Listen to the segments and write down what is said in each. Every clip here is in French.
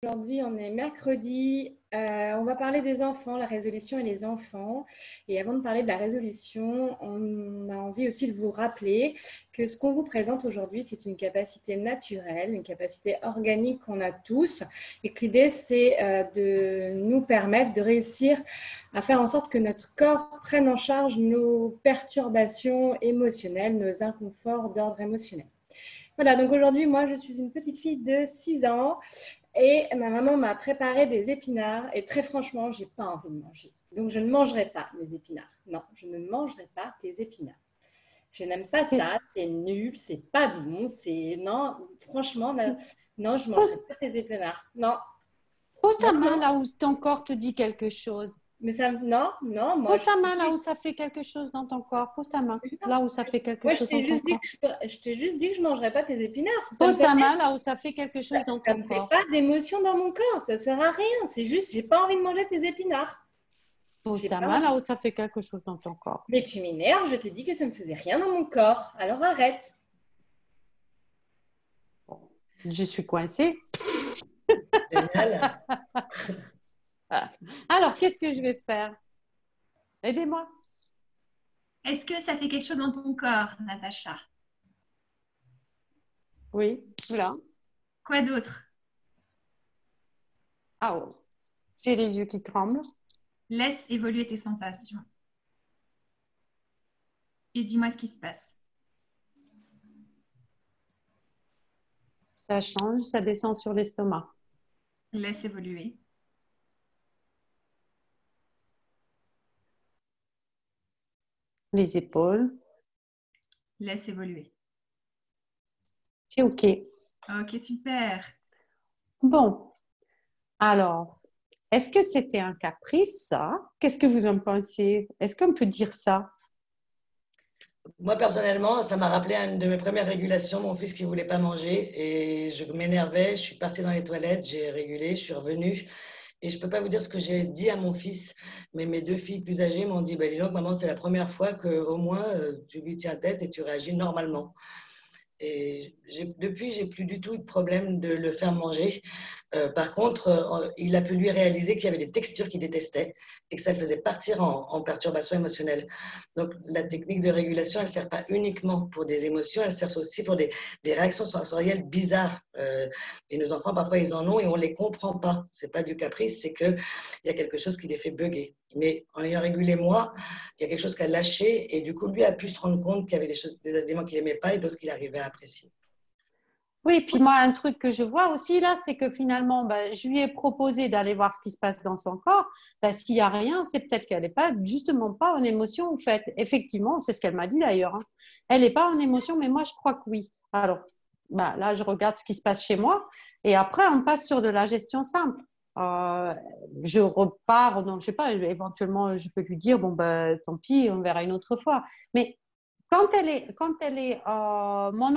Aujourd'hui, on est mercredi. On va parler des enfants, la résolution et les enfants. Et avant de parler de la résolution, on a envie aussi de vous rappeler que ce qu'on vous présente aujourd'hui, c'est une capacité naturelle, une capacité organique qu'on a tous. Et que l'idée, c'est de nous permettre de réussir à faire en sorte que notre corps prenne en charge nos perturbations émotionnelles, nos inconforts d'ordre émotionnel. Voilà, donc aujourd'hui, moi, je suis une petite fille de 6 ans. Et ma maman m'a préparé des épinards et très franchement, j'ai pas envie de manger. Donc, je ne mangerai pas mes épinards. Non, je ne mangerai pas tes épinards. Je n'aime pas ça, c'est nul, c'est pas bon, c'est... Non, franchement, non, je ne mangerai Pose, pas tes épinards. Non, pose non, ta main non. là où ton corps te dit quelque chose. Mais ça, non, non, moi, Pose je ta t'ai main là où juste, ça fait quelque chose dans ton corps. Pose ta main non, là où ça fait quelque moi, je chose dans t'ai ton juste dit corps. que je t'ai juste dit que je ne mangerais pas tes épinards. Ça me Pose fait ta rien. main là où ça fait quelque chose dans Ça ton me fait corps. pas d'émotion dans mon corps. Ça sert à rien. C'est juste, j'ai pas envie de manger tes épinards. Pose J'ai ta pas main là envie. où ça fait quelque chose dans ton corps. Mais tu m'énerves, je t'ai dit que ça ne me faisait rien dans mon corps. Alors arrête. Je suis coincée. Génial. Alors, qu'est-ce que je vais faire? Aidez-moi. Est-ce que ça fait quelque chose dans ton corps, Natacha? Oui, là. Quoi d'autre? Ah oh. J'ai les yeux qui tremblent. Laisse évoluer tes sensations. Et dis-moi ce qui se passe. Ça change, ça descend sur l'estomac. Laisse évoluer. Les épaules. Laisse évoluer. C'est OK. Ok, super. Bon, alors, est-ce que c'était un caprice, ça? Qu'est-ce que vous en pensez? Est-ce qu'on peut dire ça? Moi, personnellement, ça m'a rappelé à une de mes premières régulations, mon fils qui ne voulait pas manger et je m'énervais, je suis partie dans les toilettes, j'ai régulé, je suis revenue et je ne peux pas vous dire ce que j'ai dit à mon fils, mais mes deux filles plus âgées m'ont dit, bah, dis donc, maman, c'est la première fois qu'au moins tu lui tiens tête et tu réagis normalement. Et depuis, j'ai plus du tout eu de problème de le faire manger. Par contre, il a pu lui réaliser qu'il y avait des textures qu'il détestait et que ça le faisait partir en perturbation émotionnelle. Donc, la technique de régulation, elle ne sert pas uniquement pour des émotions, elle sert aussi pour des réactions sensorielles bizarres. Et nos enfants, parfois, ils en ont et on ne les comprend pas. Ce n'est pas du caprice, c'est qu'il y a quelque chose qui les fait bugger. Mais en ayant régulé moi, il y a quelque chose qui a lâché et du coup, lui a pu se rendre compte qu'il y avait des aliments qu'il n'aimait pas et d'autres qu'il arrivait à apprécier. Oui, puis moi, un truc que je vois aussi là, c'est que finalement, ben, je lui ai proposé d'aller voir ce qui se passe dans son corps. Ben, s'il n'y a rien, c'est peut-être qu'elle n'est pas justement pas en émotion, en fait. Effectivement, c'est ce qu'elle m'a dit d'ailleurs, hein. Elle n'est pas en émotion, mais moi, je crois que oui. Alors, ben, là, je regarde ce qui se passe chez moi et après, on passe sur de la gestion simple. Euh, je repars, donc je sais pas, éventuellement, je peux lui dire, bon, ben, tant pis, on verra une autre fois. Mais mon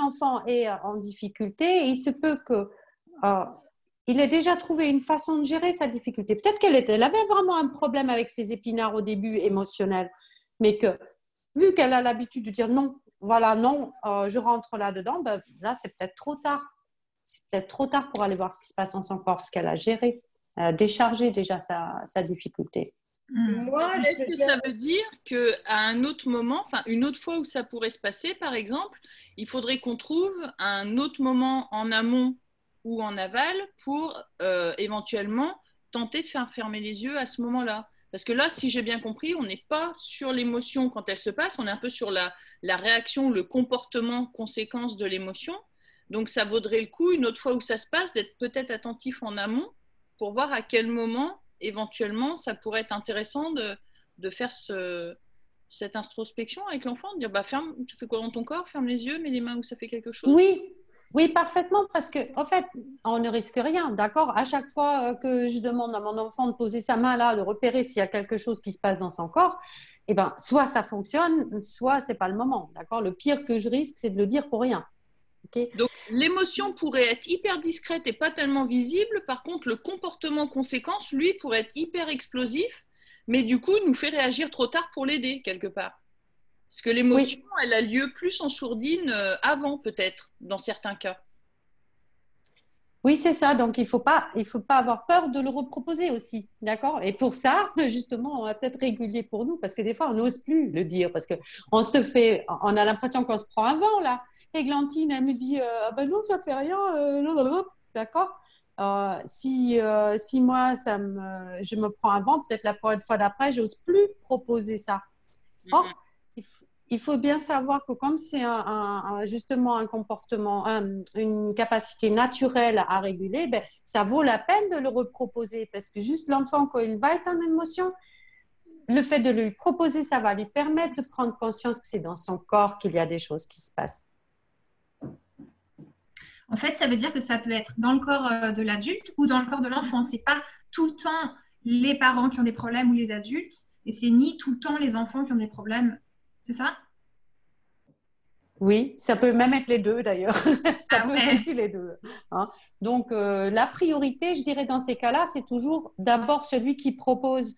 enfant est en difficulté, il se peut que il ait déjà trouvé une façon de gérer sa difficulté. Peut-être elle avait vraiment un problème avec ses épinards au début émotionnel, mais que vu qu'elle a l'habitude de dire non, voilà, non, je rentre là-dedans, ben, là, c'est peut-être trop tard. C'est peut-être trop tard pour aller voir ce qui se passe dans son corps, parce qu'elle a géré, elle a déchargé déjà sa difficulté. Moi, je Est-ce peux que dire... ça veut dire qu'à un autre moment, enfin une autre fois où ça pourrait se passer, par exemple, il faudrait qu'on trouve un autre moment en amont ou en aval pour éventuellement tenter de faire fermer les yeux à ce moment-là? Parce que là, si j'ai bien compris, on n'est pas sur l'émotion quand elle se passe, on est un peu sur la réaction, le comportement conséquence de l'émotion. Donc ça vaudrait le coup, une autre fois où ça se passe, d'être peut-être attentif en amont pour voir à quel moment éventuellement, ça pourrait être intéressant de faire cette introspection avec l'enfant, de dire bah, ferme, tu fais quoi dans ton corps, ferme les yeux, mets les mains où ça fait quelque chose. Oui, oui, parfaitement, parce que en fait, on ne risque rien, d'accord? À chaque fois que je demande à mon enfant de poser sa main là, de repérer s'il y a quelque chose qui se passe dans son corps, eh ben, soit ça fonctionne, soit c'est pas le moment, d'accord? Le pire que je risque, c'est de le dire pour rien. Okay. Donc l'émotion pourrait être hyper discrète et pas tellement visible. Par contre, le comportement conséquence, lui, pourrait être hyper explosif, mais du coup, nous fait réagir trop tard pour l'aider quelque part. Parce que l'émotion, Oui, elle a lieu plus en sourdine avant, peut-être, dans certains cas. Oui, c'est ça. Donc, il faut pas avoir peur de le reproposer aussi. D'accord? Et pour ça, justement, on va peut-être régulier pour nous parce que des fois, on n'ose plus le dire parce que on a l'impression qu'on se prend un vent, là. Églantine, elle me dit, ah ben non, ça fait rien. D'accord? Si moi, je me prends un vent, peut-être la prochaine fois d'après, j'ose plus proposer ça. Or, il faut bien savoir que comme c'est justement un comportement, une capacité naturelle à réguler, ben, ça vaut la peine de le reproposer parce que juste l'enfant, quand il va être en émotion, le fait de lui proposer, ça va lui permettre de prendre conscience que c'est dans son corps qu'il y a des choses qui se passent. En fait, ça veut dire que ça peut être dans le corps de l'adulte ou dans le corps de l'enfant. C'est pas tout le temps les parents qui ont des problèmes ou les adultes, et c'est ni tout le temps les enfants qui ont des problèmes. C'est ça? Oui, ça peut même être les deux d'ailleurs. Ça peut être Ouais. aussi les deux. Hein. Donc, la priorité, je dirais, dans ces cas-là, c'est toujours d'abord celui qui propose,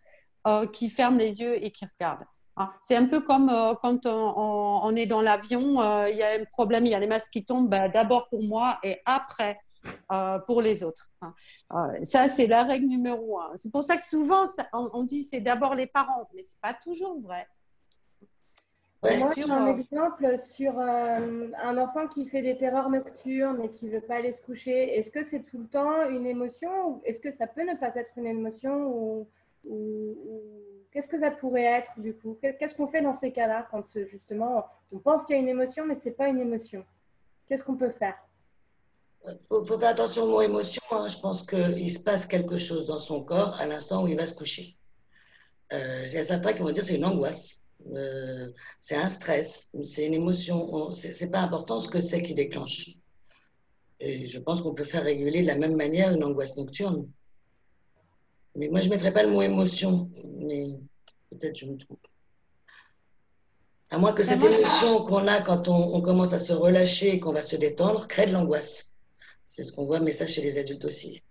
qui ferme les yeux et qui regarde. Hein. C'est un peu comme quand on est dans l'avion, il y a un problème, il y a les masques qui tombent, ben, d'abord pour moi et après pour les autres. Hein. Ça, c'est la règle numéro un. C'est pour ça que souvent, on dit c'est d'abord les parents, mais ce n'est pas toujours vrai. Ouais. Moi, Bien j'ai sûr, un exemple sur un enfant qui fait des terreurs nocturnes et qui ne veut pas aller se coucher. Est-ce que c'est tout le temps une émotion ou est-ce que ça peut ne pas être une émotion ou qu'est-ce que ça pourrait être du coup? Qu'est-ce qu'on fait dans ces cas-là quand justement on pense qu'il y a une émotion mais ce n'est pas une émotion? Qu'est-ce qu'on peut faire? Faut faire attention au mot émotion, hein. Je pense qu'il se passe quelque chose dans son corps à l'instant où il va se coucher. Il y a certains qui vont dire que c'est une angoisse, c'est un stress, c'est une émotion. C'est pas important ce que c'est qui déclenche. Et je pense qu'on peut faire réguler de la même manière une angoisse nocturne. Mais moi, je ne mettrais pas le mot émotion, mais peut-être je me trompe. À moins que ben cette moi, émotion qu'on a quand on commence à se relâcher et qu'on va se détendre crée de l'angoisse. C'est ce qu'on voit, mais ça chez les adultes aussi.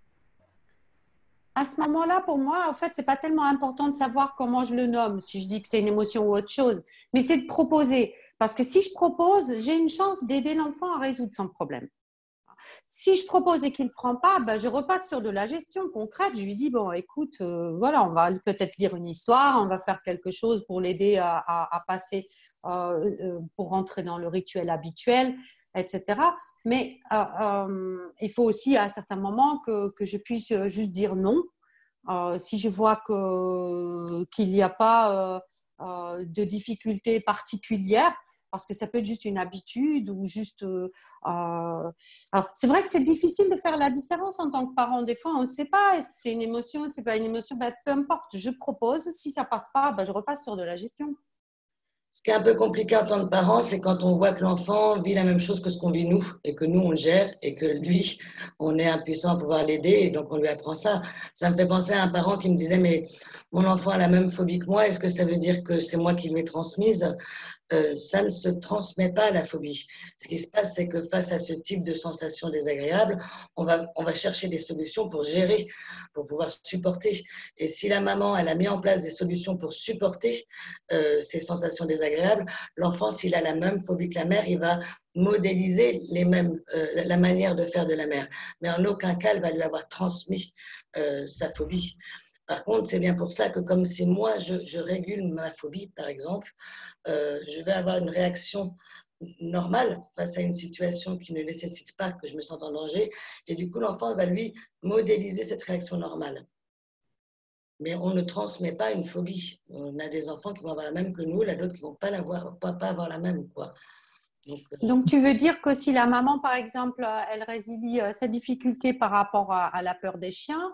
à ce moment-là, pour moi, en fait, c'est pas tellement important de savoir comment je le nomme, si je dis que c'est une émotion ou autre chose, mais c'est de proposer. Parce que si je propose, j'ai une chance d'aider l'enfant à résoudre son problème. Si je propose et qu'il ne prend pas, ben, je repasse sur de la gestion concrète. Je lui dis, bon, écoute, voilà, on va peut-être lire une histoire, on va faire quelque chose pour l'aider à passer, pour rentrer dans le rituel habituel, etc. Mais il faut aussi à certains moments que je puisse juste dire non. Si je vois qu'il n'y a pas de difficultés particulières, parce que ça peut être juste une habitude ou juste. Alors, c'est vrai que c'est difficile de faire la différence en tant que parent. Des fois, on ne sait pas. Est-ce que c'est une émotion, c'est pas une émotion? Ben, peu importe. Je propose. Si ça passe pas, ben, je repasse sur de la gestion. Ce qui est un peu compliqué en tant que parent, c'est quand on voit que l'enfant vit la même chose que ce qu'on vit nous, et que nous, on le gère, et que lui, on est impuissant à pouvoir l'aider, et donc on lui apprend ça. Ça me fait penser à un parent qui me disait, mais mon enfant a la même phobie que moi, est-ce que ça veut dire que c'est moi qui lui ai transmise? Ça ne se transmet pas la phobie. Ce qui se passe, c'est que face à ce type de sensations désagréables, on va chercher des solutions pour gérer, pour pouvoir supporter. Et si la maman, elle a mis en place des solutions pour supporter ces sensations désagréables, l'enfant, s'il a la même phobie que la mère, il va modéliser la manière de faire de la mère. Mais en aucun cas, elle va lui avoir transmis sa phobie. Par contre, c'est bien pour ça que comme si moi, je régule ma phobie, par exemple, je vais avoir une réaction normale face à une situation qui ne nécessite pas que je me sente en danger. Et du coup, l'enfant va lui modéliser cette réaction normale. Mais on ne transmet pas une phobie. On a des enfants qui vont avoir la même que nous, là d'autres qui ne vont pas avoir la même, quoi. Donc, tu veux dire que si la maman, par exemple, elle résilie sa difficulté par rapport à la peur des chiens,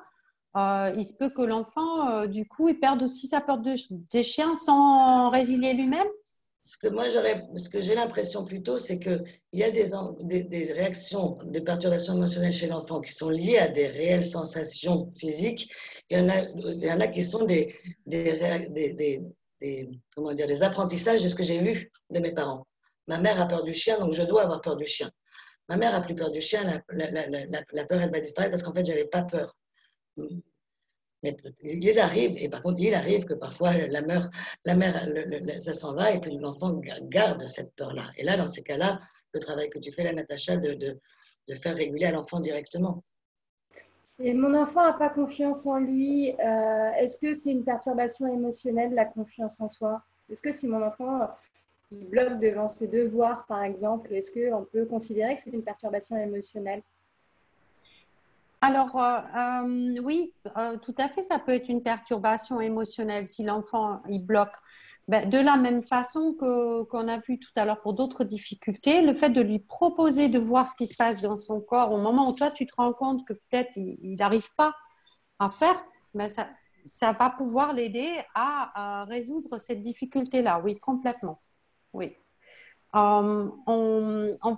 il se peut que l'enfant, du coup, il perde aussi sa peur des chiens sans résilier lui-même? Ce que j'ai l'impression plutôt, c'est qu'il y a des réactions, des perturbations émotionnelles chez l'enfant qui sont liées à des réelles sensations physiques. Il y en a qui sont comment dire, des apprentissages de ce que j'ai vu de mes parents. Ma mère a peur du chien, donc je dois avoir peur du chien. Ma mère a plus peur du chien, la peur, elle va disparaître parce qu'en fait, je n'avais pas peur. Mais il arrive, et par contre, il arrive que parfois la mère ça s'en va et puis l'enfant garde cette peur-là. Et là, dans ces cas-là, le travail que tu fais là, Natacha, de faire réguler à l'enfant directement. Et mon enfant n'a pas confiance en lui. Est-ce que c'est une perturbation émotionnelle, la confiance en soi? Est-ce que si mon enfant il bloque devant ses devoirs, par exemple, est-ce qu'on peut considérer que c'est une perturbation émotionnelle? Alors, oui, tout à fait, ça peut être une perturbation émotionnelle si l'enfant il bloque. Ben, de la même façon qu'on a vu tout à l'heure pour d'autres difficultés, le fait de lui proposer de voir ce qui se passe dans son corps au moment où toi tu te rends compte que peut-être il n'arrive pas à faire, ben ça va pouvoir l'aider à résoudre cette difficulté-là. Oui, complètement. Oui. On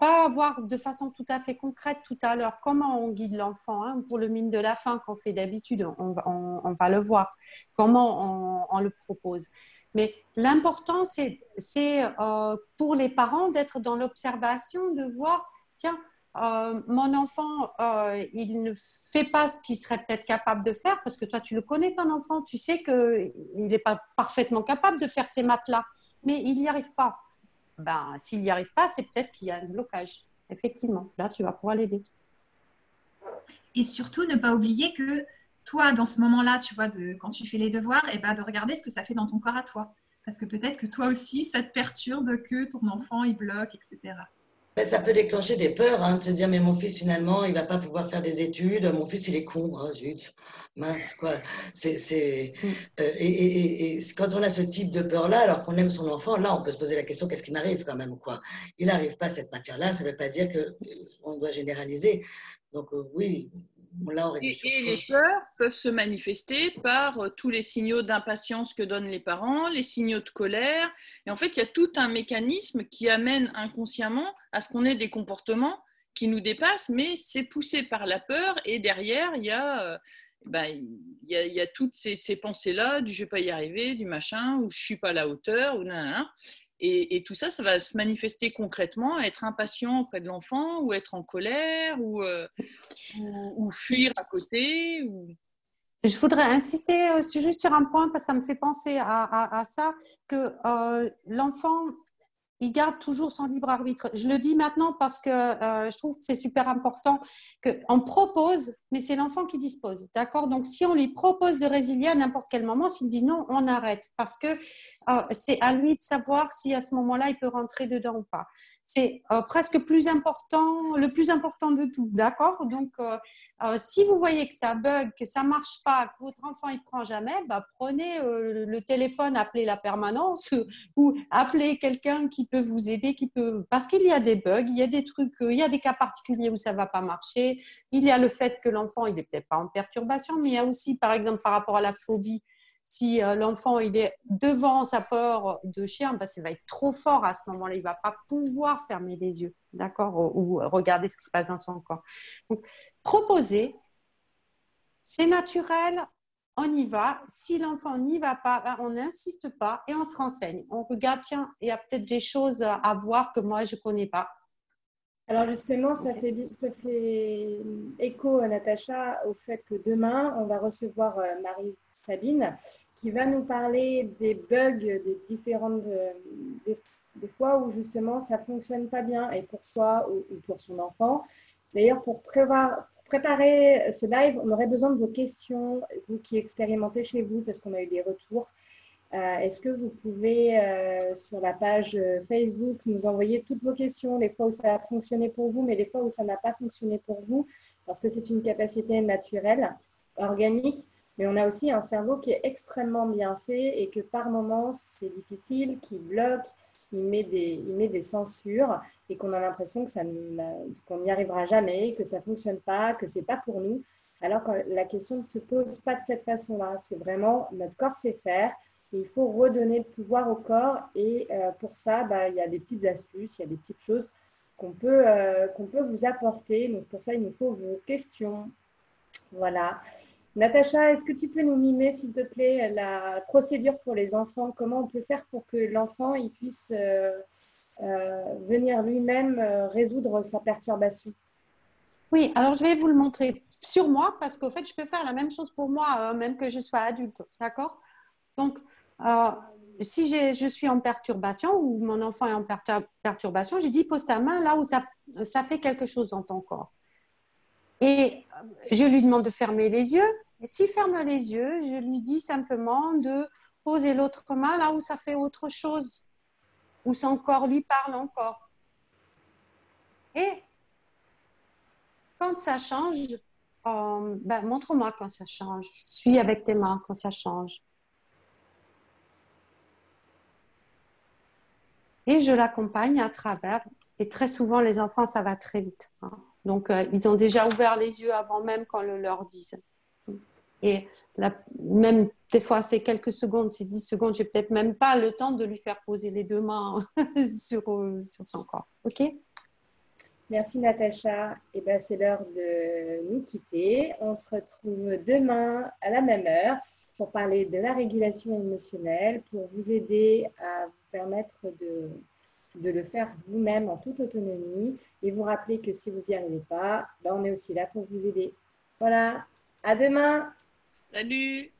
va voir de façon tout à fait concrète tout à l'heure comment on guide l'enfant. Hein, pour le mine de la fin qu'on fait d'habitude, on va le voir, comment on le propose. Mais l'important, c'est pour les parents d'être dans l'observation, de voir, tiens, mon enfant, il ne fait pas ce qu'il serait peut-être capable de faire, parce que toi, tu le connais, ton enfant, tu sais qu'il n'est pas parfaitement capable de faire ces maths-là, mais il n'y arrive pas. Ben, s'il n'y arrive pas, c'est peut-être qu'il y a un blocage. Effectivement, là, tu vas pouvoir l'aider. Et surtout, ne pas oublier que toi, dans ce moment-là, tu vois, quand tu fais les devoirs, et ben, de regarder ce que ça fait dans ton corps à toi. Parce que peut-être que toi aussi, ça te perturbe que ton enfant, il bloque, etc. Ben, ça peut déclencher des peurs, hein, de se dire, mais mon fils, finalement, il va pas pouvoir faire des études. Mon fils, il est con. Oh, zut, mince, quoi. Et quand on a ce type de peur-là, alors qu'on aime son enfant, là, on peut se poser la question, qu'est-ce qui m'arrive quand même, quoi. Il n'arrive pas à cette matière-là, ça ne veut pas dire qu'on doit généraliser. Donc, oui, là, on réduit sur Et soi. les peurs peuvent se manifester par tous les signaux d'impatience que donnent les parents, les signaux de colère. Et en fait, il y a tout un mécanisme qui amène inconsciemment à ce qu'on ait des comportements qui nous dépassent, mais c'est poussé par la peur. Et derrière, il y a toutes ces pensées-là du je ne vais pas y arriver, du machin, ou je ne suis pas à la hauteur, ou nanana. Et tout ça, ça va se manifester concrètement, être impatient auprès de l'enfant, ou être en colère, ou fuir à côté. Je voudrais insister juste sur un point parce que ça me fait penser à ça, que l'enfant, il garde toujours son libre arbitre. Je le dis maintenant parce que je trouve que c'est super important qu'on propose, mais c'est l'enfant qui dispose. D'accord? Donc, si on lui propose de résilier à n'importe quel moment, s'il dit non, on arrête parce que c'est à lui de savoir si à ce moment-là, il peut rentrer dedans ou pas. C'est presque plus important, le plus important de tout. D'accord? Donc, si vous voyez que ça bug, que ça marche pas, que votre enfant il prend jamais, bah, prenez le téléphone, appelez la permanence ou appelez quelqu'un qui peut vous aider, parce qu'il y a des bugs, il y a des trucs, il y a des cas particuliers où ça va pas marcher. Il y a le fait que l'enfant il est peut-être pas en perturbation, mais il y a aussi par exemple par rapport à la phobie. Si l'enfant il est devant sa peur de chien, bah, ça va être trop fort à ce moment-là. Il ne va pas pouvoir fermer les yeux, d'accord, ou regarder ce qui se passe dans son corps. Donc, proposer, c'est naturel, on y va. Si l'enfant n'y va pas, ben, on n'insiste pas et on se renseigne. On regarde, tiens, il y a peut-être des choses à voir que moi, je ne connais pas. Alors justement, ça fait écho, Natacha, au fait que demain, on va recevoir Marie-Sabine qui va nous parler des bugs, des différentes des fois où justement ça ne fonctionne pas bien et pour soi ou pour son enfant. D'ailleurs, pour préparer ce live, on aurait besoin de vos questions, vous qui expérimentez chez vous, parce qu'on a eu des retours. Est-ce que vous pouvez, sur la page Facebook, nous envoyer toutes vos questions, les fois où ça a fonctionné pour vous, mais les fois où ça n'a pas fonctionné pour vous, parce que c'est une capacité naturelle, organique, mais on a aussi un cerveau qui est extrêmement bien fait et que par moments, c'est difficile, qui bloque, il met des censures et qu'on a l'impression qu'on n'y arrivera jamais, que ça ne fonctionne pas, que ce n'est pas pour nous. Alors que la question ne se pose pas de cette façon-là. C'est vraiment notre corps sait faire. Et il faut redonner le pouvoir au corps et pour ça, il y a des petites astuces, il y a des petites choses qu'on peut vous apporter. Donc pour ça, il nous faut vos questions. Voilà. Natacha, est-ce que tu peux nous mimer, s'il te plaît, la procédure pour les enfants? Comment on peut faire pour que l'enfant il puisse venir lui-même résoudre sa perturbation? Oui, alors je vais vous le montrer sur moi parce qu'au fait, je peux faire la même chose pour moi, même que je sois adulte. D'accord? Donc, si je suis en perturbation ou mon enfant est en perturbation, je dis pose ta main là où ça fait quelque chose dans ton corps. Et je lui demande de fermer les yeux. Et s'il ferme les yeux, je lui dis simplement de poser l'autre main là où ça fait autre chose, où son corps lui parle encore. Et quand ça change, montre-moi quand ça change. Suis avec tes mains quand ça change. Et je l'accompagne à travers. Et très souvent, les enfants, ça va très vite. Hein. Donc, ils ont déjà ouvert les yeux avant même qu'on le leur dise. Et même des fois, c'est quelques secondes, c'est 10 secondes, j'ai peut-être même pas le temps de lui faire poser les deux mains sur son corps. OK? Merci Natacha. Et ben, c'est l'heure de nous quitter. On se retrouve demain à la même heure pour parler de la régulation émotionnelle, pour vous aider à vous permettre de le faire vous-même en toute autonomie et vous rappeler que si vous n'y arrivez pas, ben, on est aussi là pour vous aider. Voilà, à demain. Salut!